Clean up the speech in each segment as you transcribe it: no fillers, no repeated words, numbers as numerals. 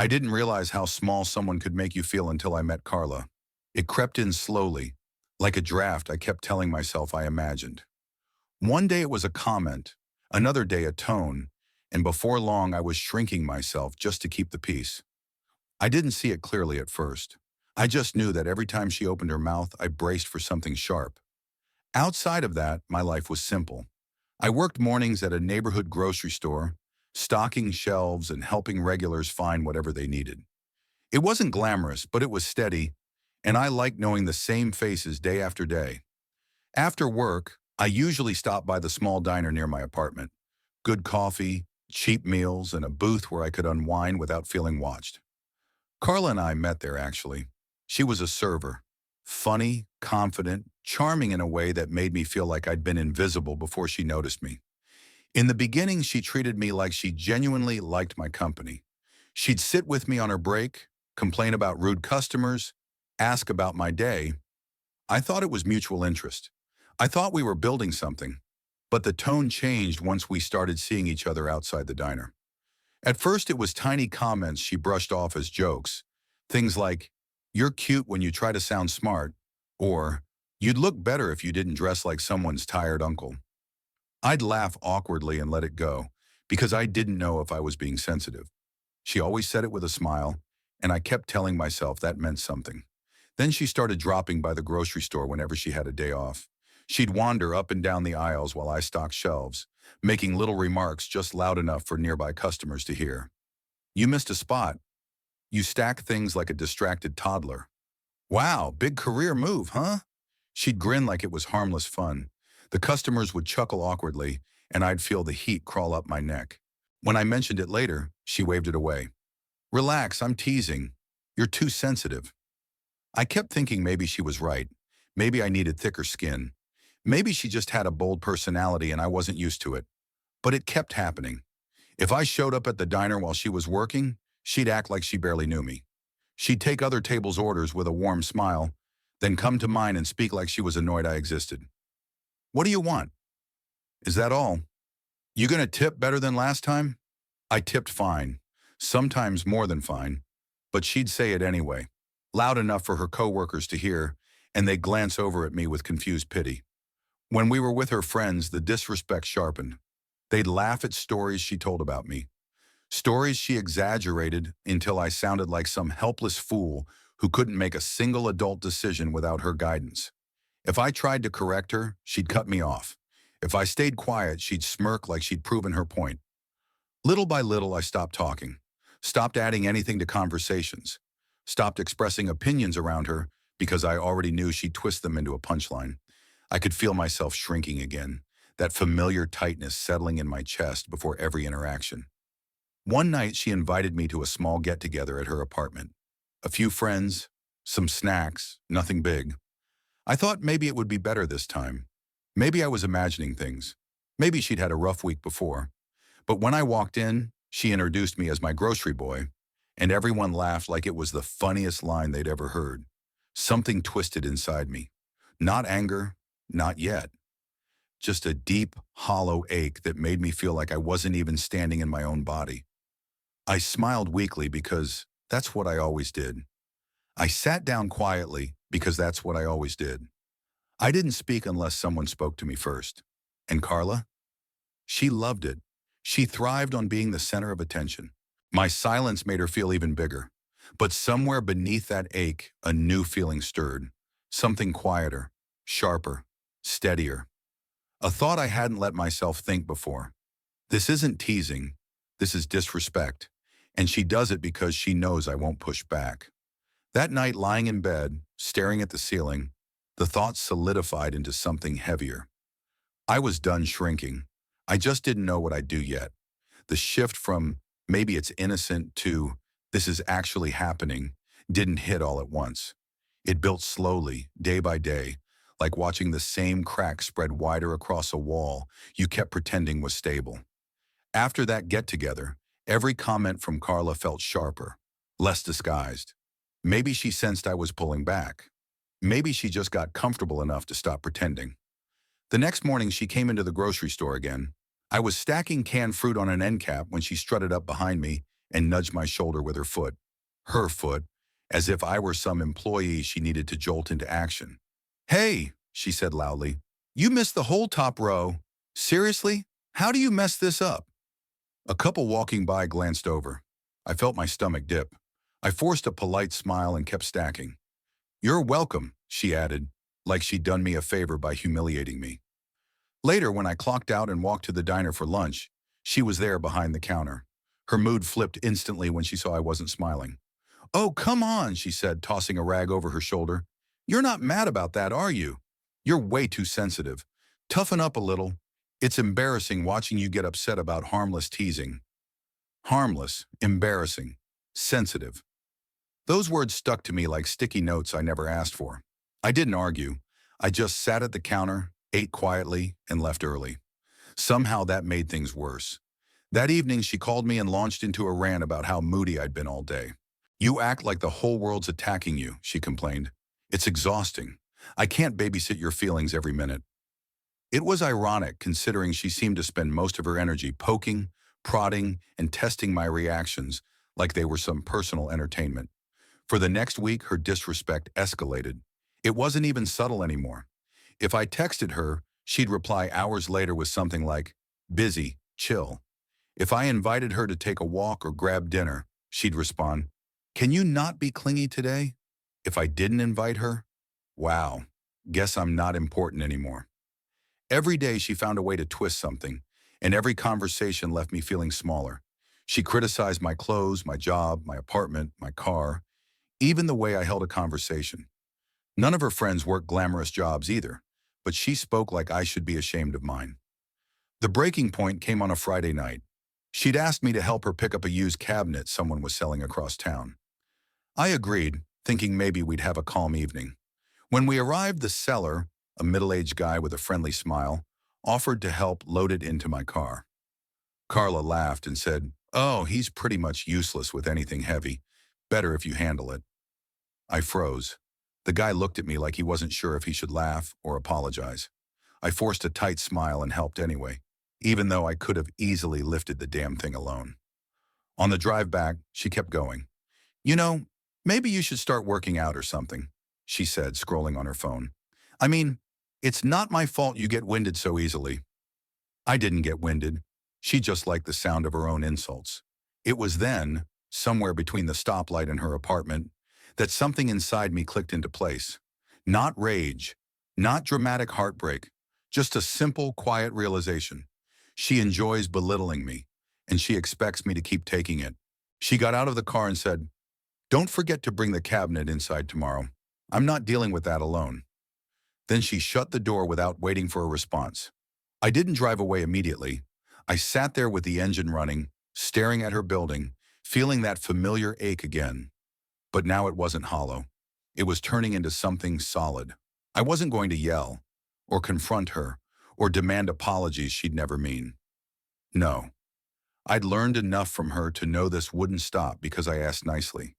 I didn't realize how small someone could make you feel until I met Carla. It crept in slowly, like a draft I kept telling myself I imagined. One day it was a comment, another day a tone, and before long I was shrinking myself just to keep the peace. I didn't see it clearly at first. I just knew that every time she opened her mouth, I braced for something sharp. Outside of that, my life was simple. I worked mornings at a neighborhood grocery store, stocking shelves and helping regulars find whatever they needed. It wasn't glamorous, but it was steady, and I liked knowing the same faces day after day. After work, I usually stopped by the small diner near my apartment. Good coffee, cheap meals, and a booth where I could unwind without feeling watched. Carla and I met there, actually. She was a server. Funny, confident, charming in a way that made me feel like I'd been invisible before she noticed me. In the beginning, she treated me like she genuinely liked my company. She'd sit with me on her break, complain about rude customers, ask about my day. I thought it was mutual interest. I thought we were building something. But the tone changed once we started seeing each other outside the diner. At first, it was tiny comments she brushed off as jokes. Things like, "You're cute when you try to sound smart," or "You'd look better if you didn't dress like someone's tired uncle." I'd laugh awkwardly and let it go, because I didn't know if I was being sensitive. She always said it with a smile, and I kept telling myself that meant something. Then she started dropping by the grocery store whenever she had a day off. She'd wander up and down the aisles while I stocked shelves, making little remarks just loud enough for nearby customers to hear. "You missed a spot. You stack things like a distracted toddler." "Wow, big career move, huh?" She'd grin like it was harmless fun. The customers would chuckle awkwardly, and I'd feel the heat crawl up my neck. When I mentioned it later, she waved it away. "Relax, I'm teasing. You're too sensitive." I kept thinking maybe she was right. Maybe I needed thicker skin. Maybe she just had a bold personality and I wasn't used to it. But it kept happening. If I showed up at the diner while she was working, she'd act like she barely knew me. She'd take other tables' orders with a warm smile, then come to mine and speak like she was annoyed I existed. "What do you want?" "Is that all?" "You gonna tip better than last time?" I tipped fine, sometimes more than fine, but she'd say it anyway, loud enough for her coworkers to hear, and they'd glance over at me with confused pity. When we were with her friends, the disrespect sharpened. They'd laugh at stories she told about me, stories she exaggerated until I sounded like some helpless fool who couldn't make a single adult decision without her guidance. If I tried to correct her, she'd cut me off. If I stayed quiet, she'd smirk like she'd proven her point. Little by little, I stopped talking, stopped adding anything to conversations, stopped expressing opinions around her because I already knew she'd twist them into a punchline. I could feel myself shrinking again, that familiar tightness settling in my chest before every interaction. One night, she invited me to a small get-together at her apartment. A few friends, some snacks, nothing big. I thought maybe it would be better this time. Maybe I was imagining things. Maybe she'd had a rough week before. But when I walked in, she introduced me as my grocery boy, and everyone laughed like it was the funniest line they'd ever heard. Something twisted inside me. Not anger, not yet. Just a deep, hollow ache that made me feel like I wasn't even standing in my own body. I smiled weakly because that's what I always did. I sat down quietly because that's what I always did. I didn't speak unless someone spoke to me first. And Carla? She loved it. She thrived on being the center of attention. My silence made her feel even bigger. But somewhere beneath that ache, a new feeling stirred. Something quieter, sharper, steadier. A thought I hadn't let myself think before. This isn't teasing. This is disrespect. And she does it because she knows I won't push back. That night, lying in bed, staring at the ceiling, the thought solidified into something heavier. I was done shrinking. I just didn't know what I'd do yet. The shift from maybe it's innocent to this is actually happening didn't hit all at once. It built slowly, day by day, like watching the same crack spread wider across a wall you kept pretending was stable. After that get-together, every comment from Carla felt sharper, less disguised. Maybe she sensed I was pulling back. Maybe she just got comfortable enough to stop pretending. The next morning, she came into the grocery store again. I was stacking canned fruit on an end cap when she strutted up behind me and nudged my shoulder with her foot, as if I were some employee she needed to jolt into action. "Hey," she said loudly, "you missed the whole top row. Seriously? How do you mess this up?" A couple walking by glanced over. I felt my stomach dip. I forced a polite smile and kept stacking. "You're welcome," she added, like she'd done me a favor by humiliating me. Later, when I clocked out and walked to the diner for lunch, she was there behind the counter. Her mood flipped instantly when she saw I wasn't smiling. "Oh, come on," she said, tossing a rag over her shoulder. "You're not mad about that, are you? You're way too sensitive. Toughen up a little. It's embarrassing watching you get upset about harmless teasing." Harmless, embarrassing, sensitive. Those words stuck to me like sticky notes I never asked for. I didn't argue. I just sat at the counter, ate quietly, and left early. Somehow that made things worse. That evening, she called me and launched into a rant about how moody I'd been all day. "You act like the whole world's attacking you," she complained. "It's exhausting. I can't babysit your feelings every minute." It was ironic considering she seemed to spend most of her energy poking, prodding, and testing my reactions like they were some personal entertainment. For the next week, her disrespect escalated. It wasn't even subtle anymore. If I texted her, she'd reply hours later with something like, "Busy, chill." If I invited her to take a walk or grab dinner, she'd respond, "Can you not be clingy today?" If I didn't invite her, wow, guess I'm not important anymore. Every day she found a way to twist something, and every conversation left me feeling smaller. She criticized my clothes, my job, my apartment, my car, even the way I held a conversation. None of her friends worked glamorous jobs either, but she spoke like I should be ashamed of mine. The breaking point came on a Friday night. She'd asked me to help her pick up a used cabinet someone was selling across town. I agreed, thinking maybe we'd have a calm evening. When we arrived, the seller, a middle-aged guy with a friendly smile, offered to help load it into my car. Carla laughed and said, "Oh, he's pretty much useless with anything heavy. Better if you handle it." I froze. The guy looked at me like he wasn't sure if he should laugh or apologize. I forced a tight smile and helped anyway, even though I could have easily lifted the damn thing alone. On the drive back, she kept going. "You know, maybe you should start working out or something," she said, scrolling on her phone. "I mean, it's not my fault you get winded so easily." I didn't get winded. She just liked the sound of her own insults. It was then, somewhere between the stoplight and her apartment, that something inside me clicked into place. Not rage, not dramatic heartbreak, just a simple, quiet realization. She enjoys belittling me, and she expects me to keep taking it. She got out of the car and said, "Don't forget to bring the cabinet inside tomorrow. I'm not dealing with that alone." Then she shut the door without waiting for a response. I didn't drive away immediately. I sat there with the engine running, staring at her building, feeling that familiar ache again. But now it wasn't hollow. It was turning into something solid. I wasn't going to yell, or confront her, or demand apologies she'd never mean. No. I'd learned enough from her to know this wouldn't stop because I asked nicely.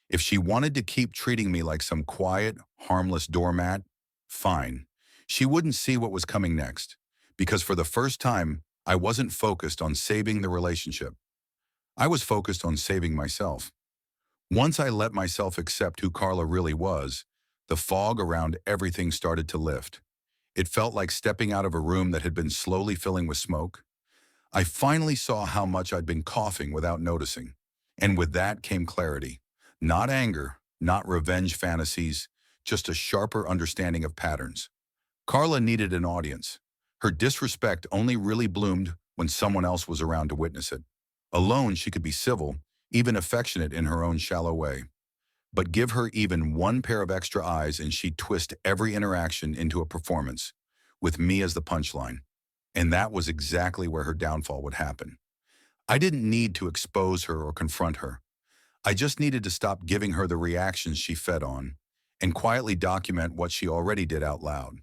If she wanted to keep treating me like some quiet, harmless doormat, fine. She wouldn't see what was coming next, because for the first time, I wasn't focused on saving the relationship. I was focused on saving myself. Once I let myself accept who Carla really was, the fog around everything started to lift. It felt like stepping out of a room that had been slowly filling with smoke. I finally saw how much I'd been coughing without noticing. And with that came clarity. Not anger, not revenge fantasies, just a sharper understanding of patterns. Carla needed an audience. Her disrespect only really bloomed when someone else was around to witness it. Alone, she could be civil, even affectionate in her own shallow way. But give her even one pair of extra eyes and she'd twist every interaction into a performance, with me as the punchline. And that was exactly where her downfall would happen. I didn't need to expose her or confront her. I just needed to stop giving her the reactions she fed on and quietly document what she already did out loud.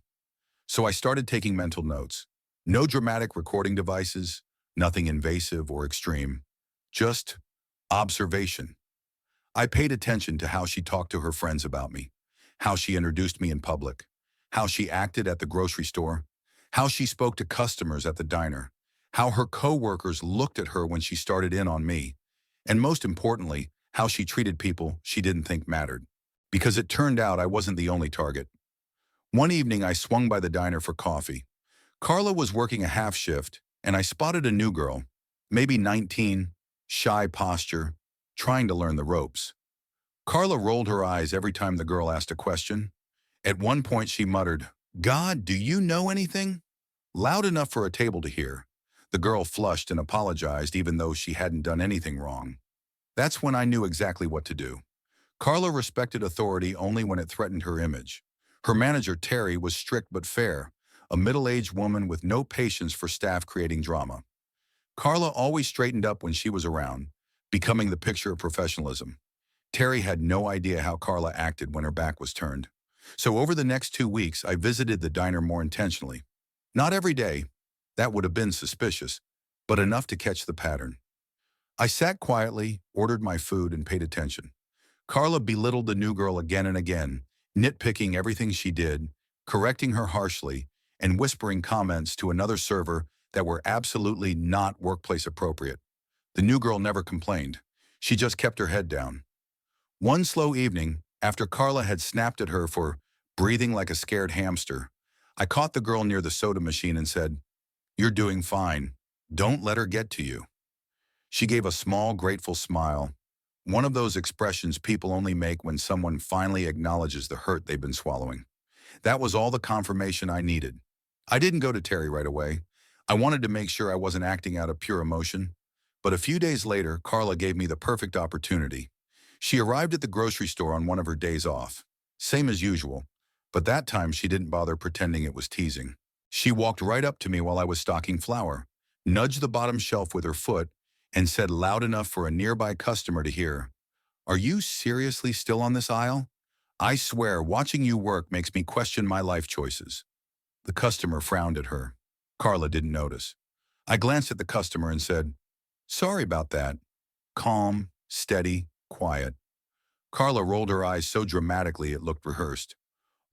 So I started taking mental notes. No dramatic recording devices, nothing invasive or extreme, just observation. I paid attention to how she talked to her friends about me, how she introduced me in public, how she acted at the grocery store, how she spoke to customers at the diner, how her coworkers looked at her when she started in on me, And most importantly, how she treated people she didn't think mattered. Because it turned out I wasn't the only target. One evening, I swung by the diner for coffee. Carla was working a half shift, and I spotted a new girl, maybe 19, shy posture, trying to learn the ropes. Carla rolled her eyes every time the girl asked a question. At one point, she muttered, "God, do you know anything?" Loud enough for a table to hear. The girl flushed and apologized even though she hadn't done anything wrong. That's when I knew exactly what to do. Carla respected authority only when it threatened her image. Her manager, Terry, was strict but fair, a middle-aged woman with no patience for staff creating drama. Carla always straightened up when she was around, becoming the picture of professionalism. Terry had no idea how Carla acted when her back was turned. So over the next 2 weeks, I visited the diner more intentionally. Not every day, that would have been suspicious, but enough to catch the pattern. I sat quietly, ordered my food, and paid attention. Carla belittled the new girl again and again, nitpicking everything she did, correcting her harshly, and whispering comments to another server that were absolutely not workplace appropriate. The new girl never complained. She just kept her head down. One slow evening, after Carla had snapped at her for breathing like a scared hamster, I caught the girl near the soda machine and said, "You're doing fine. Don't let her get to you." She gave a small, grateful smile, one of those expressions people only make when someone finally acknowledges the hurt they've been swallowing. That was all the confirmation I needed. I didn't go to Terry right away. I wanted to make sure I wasn't acting out of pure emotion. But a few days later, Carla gave me the perfect opportunity. She arrived at the grocery store on one of her days off. Same as usual, but that time she didn't bother pretending it was teasing. She walked right up to me while I was stocking flour, nudged the bottom shelf with her foot, and said loud enough for a nearby customer to hear, "Are you seriously still on this aisle? I swear, watching you work makes me question my life choices." The customer frowned at her. Carla didn't notice. I glanced at the customer and said, "Sorry about that." Calm, steady, quiet. Carla rolled her eyes so dramatically it looked rehearsed.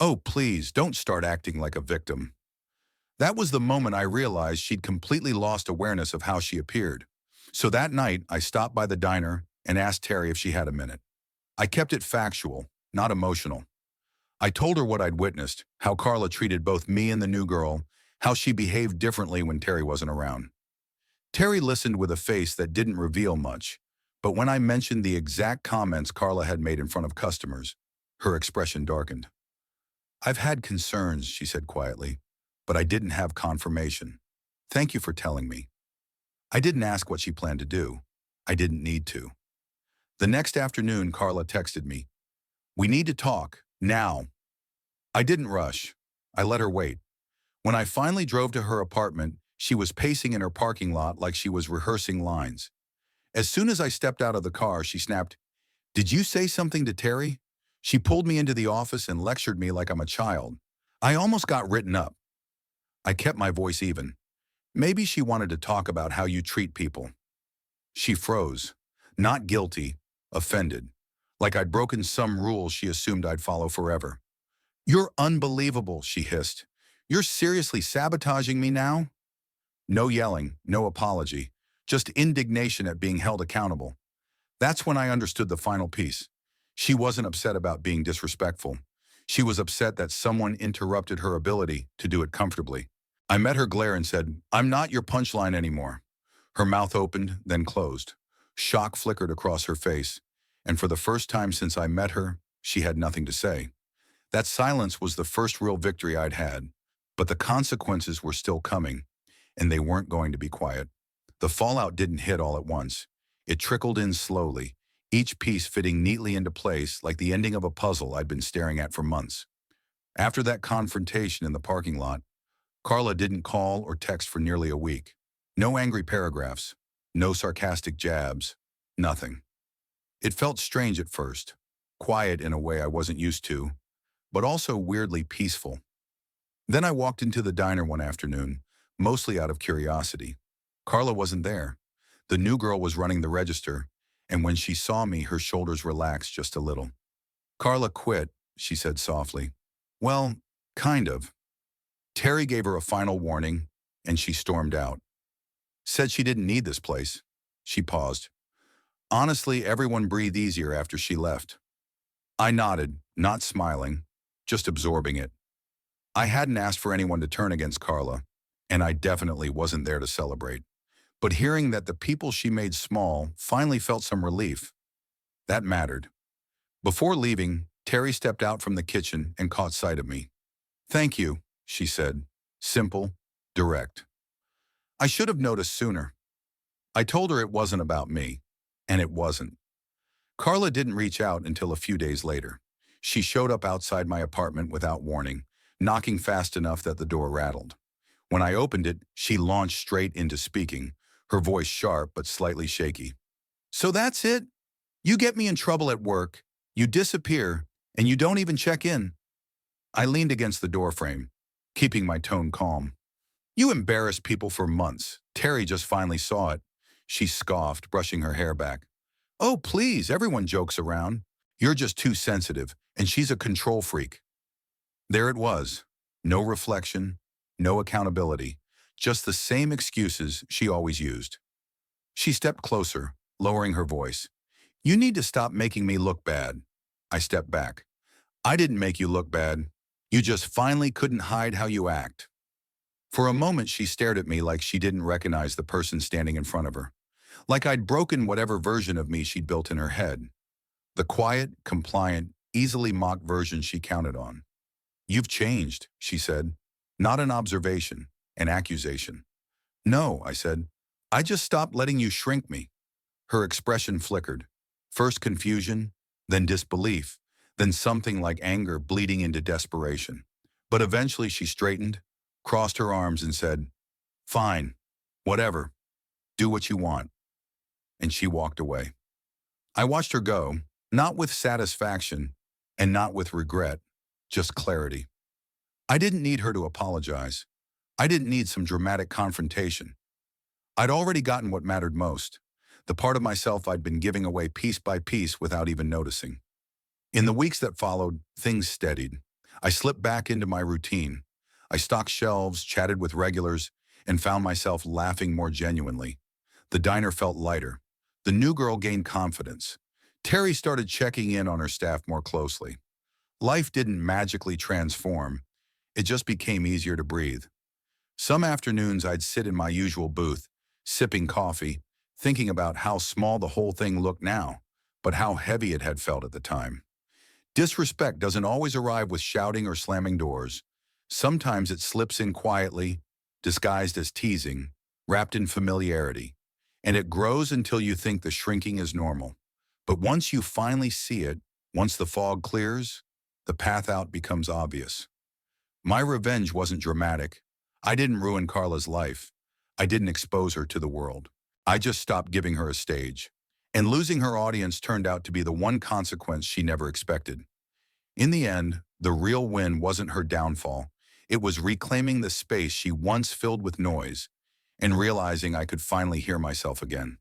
"Oh, please, don't start acting like a victim." That was the moment I realized she'd completely lost awareness of how she appeared. So that night, I stopped by the diner and asked Terry if she had a minute. I kept it factual, not emotional. I told her what I'd witnessed, how Carla treated both me and the new girl, how she behaved differently when Terry wasn't around. Terry listened with a face that didn't reveal much, but when I mentioned the exact comments Carla had made in front of customers, her expression darkened. "I've had concerns," she said quietly, "but I didn't have confirmation. Thank you for telling me." I didn't ask what she planned to do. I didn't need to. The next afternoon, Carla texted me, "We need to talk, now." I didn't rush. I let her wait. When I finally drove to her apartment, she was pacing in her parking lot like she was rehearsing lines. As soon as I stepped out of the car, she snapped, "Did you say something to Terry?" She pulled me into the office and lectured me like I'm a child. I almost got written up. I kept my voice even. "Maybe she wanted to talk about how you treat people." She froze, not guilty, offended, like I'd broken some rule she assumed I'd follow forever. "You're unbelievable," she hissed. "You're seriously sabotaging me now?" No yelling, no apology, just indignation at being held accountable. That's when I understood the final piece. She wasn't upset about being disrespectful. She was upset that someone interrupted her ability to do it comfortably. I met her glare and said, "I'm not your punchline anymore." Her mouth opened, then closed. Shock flickered across her face, and for the first time since I met her, she had nothing to say. That silence was the first real victory I'd had, but the consequences were still coming, and they weren't going to be quiet. The fallout didn't hit all at once. It trickled in slowly, each piece fitting neatly into place like the ending of a puzzle I'd been staring at for months. After that confrontation in the parking lot, Carla didn't call or text for nearly a week. No angry paragraphs, no sarcastic jabs, nothing. It felt strange at first, quiet in a way I wasn't used to, but also weirdly peaceful. Then I walked into the diner one afternoon, mostly out of curiosity. Carla wasn't there. The new girl was running the register, and when she saw me, her shoulders relaxed just a little. "Carla quit," she said softly. "Well, kind of." Terry gave her a final warning, and she stormed out. Said she didn't need this place. She paused. Honestly, everyone breathed easier after she left. I nodded, not smiling, just absorbing it. I hadn't asked for anyone to turn against Carla, and I definitely wasn't there to celebrate. But hearing that the people she made small finally felt some relief, that mattered. Before leaving, Terry stepped out from the kitchen and caught sight of me. "Thank you," she said. Simple, direct. I should have noticed sooner. I told her it wasn't about me, and it wasn't. Carla didn't reach out until a few days later. She showed up outside my apartment without warning, knocking fast enough that the door rattled. When I opened it, she launched straight into speaking, her voice sharp but slightly shaky. "So that's it? You get me in trouble at work, you disappear, and you don't even check in." I leaned against the doorframe, keeping my tone calm. "You embarrassed people for months. Terry just finally saw it." She scoffed, brushing her hair back. "Oh, please, everyone jokes around. You're just too sensitive, and she's a control freak." There it was. No reflection, no accountability, just the same excuses she always used. She stepped closer, lowering her voice. "You need to stop making me look bad." I stepped back. "I didn't make you look bad. You just finally couldn't hide how you act." For a moment, she stared at me like she didn't recognize the person standing in front of her. Like I'd broken whatever version of me she'd built in her head. The quiet, compliant, easily mocked version she counted on. "You've changed," she said. Not an observation, an accusation. "No," I said. "I just stopped letting you shrink me." Her expression flickered. First confusion, then disbelief, then something like anger bleeding into desperation. But eventually she straightened, crossed her arms and said, "Fine, whatever, do what you want." And she walked away. I watched her go, not with satisfaction and not with regret, just clarity. I didn't need her to apologize. I didn't need some dramatic confrontation. I'd already gotten what mattered most, the part of myself I'd been giving away piece by piece without even noticing. In the weeks that followed, things steadied. I slipped back into my routine. I stocked shelves, chatted with regulars, and found myself laughing more genuinely. The diner felt lighter. The new girl gained confidence. Terry started checking in on her staff more closely. Life didn't magically transform. It just became easier to breathe. Some afternoons I'd sit in my usual booth, sipping coffee, thinking about how small the whole thing looked now, but how heavy it had felt at the time. Disrespect doesn't always arrive with shouting or slamming doors. Sometimes it slips in quietly, disguised as teasing, wrapped in familiarity. And it grows until you think the shrinking is normal. But once you finally see it, once the fog clears, the path out becomes obvious. My revenge wasn't dramatic. I didn't ruin Carla's life. I didn't expose her to the world. I just stopped giving her a stage. And losing her audience turned out to be the one consequence she never expected. In the end, the real win wasn't her downfall. It was reclaiming the space she once filled with noise and realizing I could finally hear myself again.